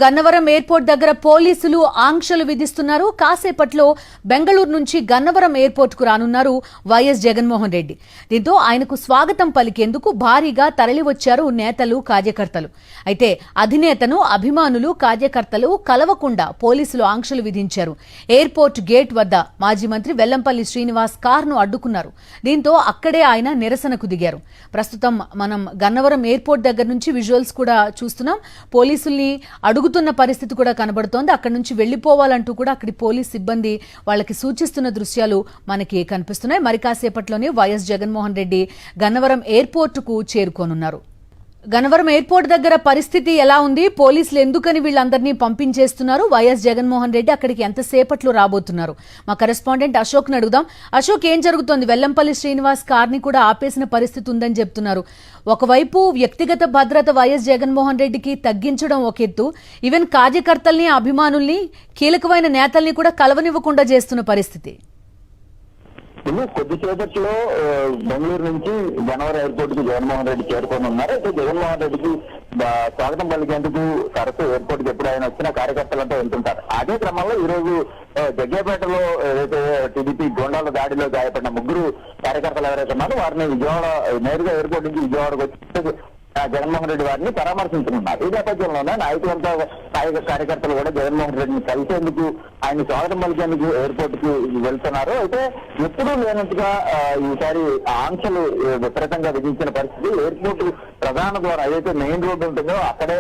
Gannavaram airport దగ్గర పోలీసులు ఆంక్షలు విధిస్తున్నారు. కాసేపట్లో బెంగళూరు నుంచి గన్నవరం ఎయిర్పోర్ట్ కు రానున్నారు వైఎస్ జగన్మోహన్ రెడ్డి. దీంతో ఆయనకు స్వాగతం పలికేందుకు భారీగా తరలివచ్చారు నేతలు, కార్యకర్తలు. అయితే అధినేతను అభిమానులు, కార్యకర్తలు కలవకుండా పోలీసులు ఆంక్షలు విధించారు. ఎయిర్పోర్ట్ గేట్ వద్ద మాజీ మంత్రి వెల్లంపల్లి శ్రీనివాస్ కారును అడ్డుకున్నారు. దీంతో అక్కడే ఆయన నిరసనకు దిగారు. ప్రస్తుతం మనం గన్నవరం ఎయిర్పోర్ట్ దగ్గర నుంచి విజువల్స్ కూడా చూస్తున్నాం. పోలీసుల్ని అడుగుతున్న పరిస్థితి కూడా కనబడుతోంది. అక్కడి నుంచి వెళ్లిపోవాలంటూ కూడా అక్కడి పోలీస్ సిబ్బంది వాళ్ళకి సూచిస్తున్న దృశ్యాలు మనకి కనిపిస్తున్నాయి. మరి కాసేపట్లోనే వైఎస్ జగన్మోహన్ రెడ్డి గన్నవరం ఎయిర్పోర్ట్ కు చేరుకోనున్నారు. గన్నవరం ఎయిర్పోర్ట్ దగ్గర పరిస్థితి ఎలా ఉంది? పోలీసులు ఎందుకని వీళ్ళందరినీ పంపించేస్తున్నారు? వైఎస్ జగన్మోహన్ రెడ్డి అక్కడికి ఎంతసేపట్లో రాబోతున్నారు? మా కరెస్పాండెంట్ అశోక్ ని అడుగుదాం. అశోక్, ఏం జరుగుతోంది? వెల్లంపల్లి శ్రీనివాస్ కార్ని కూడా ఆపేసిన పరిస్థితి ఉందని చెప్తున్నారు. ఒకవైపు వ్యక్తిగత భద్రత వైఎస్ జగన్మోహన్ రెడ్డికి తగ్గించడం ఒక ఎత్తు, ఈవెన్ కార్యకర్తల్ని, అభిమానుల్ని, కీలకమైన నేతల్ని కూడా కలవనివ్వకుండా చేస్తున్న పరిస్థితి. కొద్దిసేపట్లో బెంగళూరు నుంచి గన్నవరం ఎయిర్పోర్ట్ కు జగన్మోహన్ రెడ్డి చేరుకొని ఉన్నారు. అయితే జగన్మోహన్ రెడ్డికి స్వాగతం పలికేందుకు తరచూ ఎయిర్పోర్ట్ కి ఎప్పుడు ఆయన వచ్చిన కార్యకర్తలంతా వెళ్తుంటారు. అదే క్రమంలో ఈ రోజు జగ్గేపేటలో ఏదైతే టీడీపీ గోండాల దాడిలో గాయపడిన ముగ్గురు కార్యకర్తలు ఎవరైతే ఉన్నారో వారిని విజయవాడ నేరుగా ఎయిర్పోర్ట్ నుంచి విజయవాడకు వచ్చి జగన్మోహన్ రెడ్డి వారిని పరామర్శించనున్నారు. ఈ నేపథ్యంలోనే నాయకులంతా, కార్యకర్తలు కూడా జగన్మోహన్ రెడ్డిని కలిసేందుకు, ఆయన స్వాగతం పలికేందుకు ఎయిర్పోర్ట్ కి వెళ్తున్నారు. అయితే ఎప్పుడూ లేనట్టుగా ఈసారి ఆంక్షలు విపరీతంగా విధించిన పరిస్థితి. ఎయిర్పోర్ట్ ప్రధాన ద్వారా ఏదైతే మెయిన్ రోడ్డు ఉంటుందో అక్కడే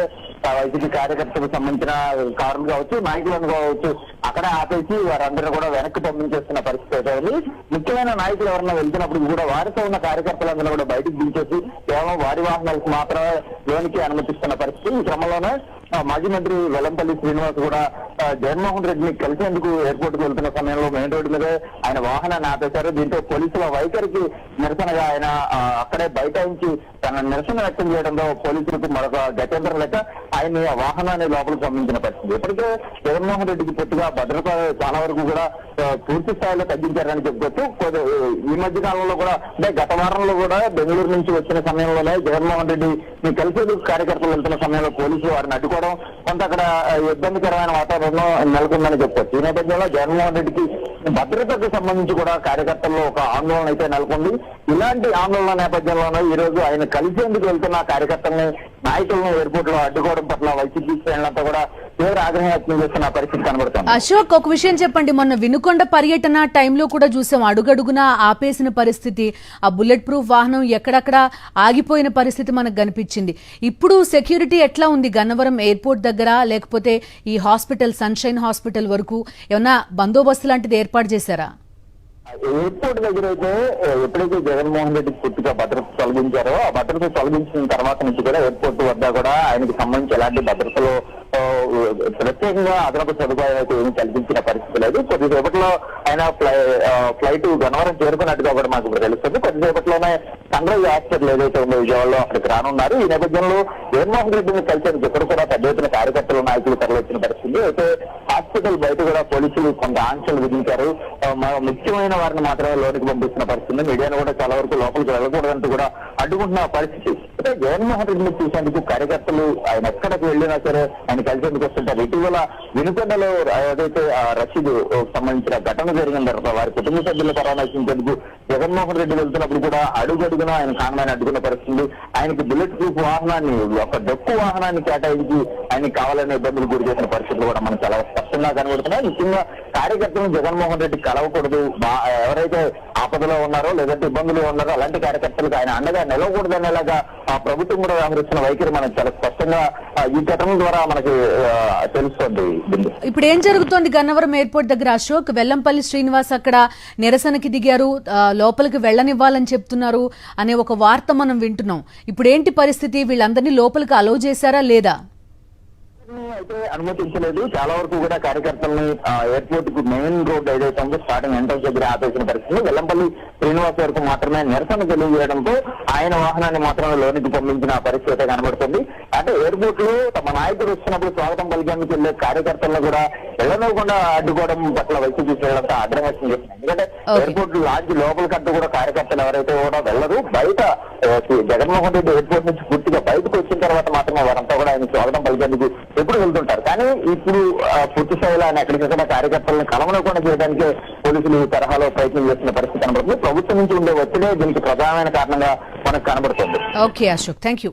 వైసీపీ కార్యకర్తలకు సంబంధించిన కారులు కావచ్చు, నాయకులను కావచ్చు, అక్కడే ఆపేసి వారందరూ కూడా వెనక్కి పంపించేస్తున్న పరిస్థితి అయితే ముఖ్యమైన నాయకులు ఎవరన్నా వెళ్తున్నప్పుడు కూడా వారితో ఉన్న కార్యకర్తలందరూ కూడా బయటకు దించేసి కేవలం వారి వాహనాలకు మాత్రమే లోనికి అనుమతిస్తున్న పరిస్థితి. ఈ క్రమంలోనే మాజీ మంత్రి వెల్లంపల్లి శ్రీనివాస్ కూడా జగన్మోహన్ రెడ్డిని కలిసేందుకు ఎయిర్పోర్ట్ కు వెళ్తున్న సమయంలో మెయిన్ రోడ్డు మీదే ఆయన వాహనాన్ని ఆపేశారు. దీంతో పోలీసుల వైఖరికి నిరసనగా ఆయన అక్కడే బైఠాయించి తన నిరసన వ్యక్తం చేయడంతో పోలీసులకు మరొక గత్యంతరం లేక ఆయన ఆ వాహనాన్ని లోపలికి పంపించిన పరిస్థితి. ఇప్పటికే జగన్మోహన్ రెడ్డికి పూర్తిగా భద్రత చాలా వరకు కూడా పూర్తి స్థాయిలో తగ్గించారని చెప్పుకోవచ్చు. ఈ మధ్య కాలంలో కూడా, అంటే గత వారంలో కూడా బెంగళూరు నుంచి వచ్చిన సమయంలోనే జగన్మోహన్ రెడ్డి కలిసేందుకు కార్యకర్తలు వెళ్తున్న సమయంలో పోలీసులు వారిని అడ్డుకోవడం, కొంత అక్కడ ఇబ్బందికరమైన వాతావరణం నెలకొందని చెప్పుకోవచ్చు. ఈ నేపథ్యంలో జగన్మోహన్ రెడ్డికి భద్రతకు సంబంధించి కూడా కార్యకర్తల్లో ఒక ఆందోళన అయితే నెలకొంది. ఇలాంటి ఆందోళన నేపథ్యంలోనే ఈ రోజు ఆయన కలిసేందుకు వెళ్తున్న కార్యకర్తల్ని, నాయకులను ఎయిర్పోర్ట్ లో అడ్డుకోవడం పట్ల వైసీపీ శ్రేణులంతా కూడా తీవ్ర ఆగ్రహం వ్యక్తం చేస్తున్న పరిస్థితి కనబడుతుంది. అశోక్, ఒక విషయం చెప్పండి. మొన్న వినుకొండ పర్యటన టైంలో కూడా చూసాం, అడుగడుగునా ఆపేసిన పరిస్థితి, ఆ బుల్లెట్ ప్రూఫ్ వాహనం ఎక్కడక్కడ ఆగిపోయిన పరిస్థితి మనకు కనిపించింది. ఇప్పుడు సెక్యూరిటీ ఎట్లా ఉంది గన్నవరం ఎయిర్పోర్ట్ దగ్గర? లేకపోతే ఈ హాస్పిటల్, సన్షైన్ హాస్పిటల్ వరకు ఏమన్నా బందోబస్తు లాంటిది ఏర్పాటు చేశారా? ఎయిర్పోర్ట్ దగ్గర అయితే ఎప్పుడైతే జగన్మోహన్ రెడ్డి పూర్తిగా భద్రత తొలగించారో, ఆ భద్రత తొలగించిన తర్వాత నుంచి కూడా ఎయిర్పోర్ట్ వద్ద కూడా ఆయనకు సంబంధించి ఎలాంటి భద్రతలో ప్రత్యేకంగా అదనపు సదుపాయం అయితే ఏమీ కల్పించిన పరిస్థితి లేదు. కొద్దిసేపట్లో ఆయన ఫ్లైట్ గన్నవరం చేరుకున్నట్టుగా కూడా మాకు ఇప్పుడు తెలుస్తుంది. కొద్దిసేపట్లోనే సన్ రైజ్ హాస్పిటల్ ఏదైతే ఉందో విజయవాడలో అక్కడికి రానున్నారు. ఈ నేపథ్యంలో జగన్మోహన్ రెడ్డిని కలిసేందుకు ఎక్కడ కూడా పెద్ద ఎత్తున కార్యకర్తలు, నాయకులు తరలివచ్చిన పరిస్థితి. అయితే హాస్పిటల్ బయట కూడా పోలీసులు కొంత ఆంక్షలు విధించారు. ముఖ్యమైన వారిని మాత్రమే లోనికి పంపిస్తున్న పరిస్థితి. మీడియాను కూడా చాలా వరకు లోపలికి వెళ్ళకూడదంటూ కూడా అడ్డుకుంటున్న పరిస్థితి. అయితే జగన్మోహన్ రెడ్డిని చూసేందుకు కార్యకర్తలు ఆయన ఎక్కడికి వెళ్ళినా సరే ఆయన కలిసేందుకు వస్తుంటారు. ఇటీవల వినుకొండలో ఏదైతే రషీద్ సంబంధించిన ఘటన జరిగిన తర్వాత వారి కుటుంబ సభ్యులు పరామర్శించేందుకు జగన్మోహన్ రెడ్డి వెళ్తున్నప్పుడు కూడా అడుగడుగునా ఆయన కారణాన్ని అడ్డుకున్న పరిస్థితి. ఆయనకి బుల్లెట్ ప్రూఫ్ వాహనాన్ని, ఒక డొక్కు వాహనాన్ని కేటాయించి ఆయనకి కావాలనే ఇబ్బందులు గురి చేసిన పరిస్థితులు కూడా మనకు చాలా స్పష్టంగా కనబడుతున్నాయి. ముఖ్యంగా కార్యకర్తలను జగన్మోహన్ రెడ్డి కలవకూడదు, ఎవరైతే ఆపదలో ఉన్నారో లేదంటే ఇబ్బందులు ఉన్నారో అలాంటి కార్యకర్తలకు ఆయన అండగా నిలవకూడదనేలాగా ఆ ప్రభుత్వం కూడా వ్యవహరిస్తున్న వైఖరి మనకు చాలా స్పష్టంగా ఈ ఘటన ద్వారా మనకి తెలుస్తోంది. ఇప్పుడు ఏం జరుగుతోంది గన్నవరం ఎయిర్పోర్ట్ దగ్గర అశోక్? వెల్లంపల్లి శ్రీనివాస్ అక్కడ నిరసనకి దిగారు, లోపలికి వెళ్లనివ్వాలని చెప్తున్నారు అనే ఒక వార్త మనం వింటున్నాం. ఇప్పుడు ఏంటి పరిస్థితి? వీళ్ళందరినీ లోపలికి అలౌ చేశారా లేదా? అయితే అనుమతించలేదు. చాలా వరకు కూడా కార్యకర్తల్ని ఎయిర్పోర్ట్ కు మెయిన్ రోడ్ ఏదైతే ఉందో స్టార్టింగ్ ఎంట్రన్స్ దగ్గర ఆపేసిన పరిస్థితి. వెల్లంపల్లి శ్రీనివాస్ వరకు మాత్రమే నిరసన తెలియజేయడంతో ఆయన వాహనాన్ని మాత్రమే లోనికి పంపించిన పరిస్థితి అయితే కనబడుతుంది. అంటే ఎయిర్పోర్ట్ లో తమ నాయకుడు వస్తున్నప్పుడు స్వాగతం పలికేందుకు వెళ్లే కార్యకర్తలను కూడా వెళ్ళనివ్వకుండా అడ్డుకోవడం పట్ల వైసీపీ శ్రేణులంతా ఆగ్రహం వ్యక్తం చేస్తున్నారు. ఎందుకంటే ఎయిర్పోర్ట్ లాంచ్ లోపలికంటూ కూడా కార్యకర్తలు ఎవరైతే కూడా వెళ్ళరు, బయట జగన్మోహన్ రెడ్డి ఎయిర్పోర్ట్ నుంచి పూర్తిగా బయటకు వచ్చిన తర్వాత మాత్రమే వారంతా కూడా ఆయన స్వాగతం పలికేందుకు ఎప్పుడు వెళ్తుంటారు. కానీ ఇప్పుడు పూర్తి స్థాయిలో ఆయన ఎక్కడికక్కడ కార్యకర్తలను కలవనకుండా చేయడానికి పోలీసులు ఈ తరహాలో ప్రయత్నం చేస్తున్న పరిస్థితి కనబడుతుంది. ప్రభుత్వం నుంచి ఉండే ఒత్తిడే దీనికి ప్రధానమైన కారణంగా మనకు కనబడుతుంది. Okay Ashok, thank you.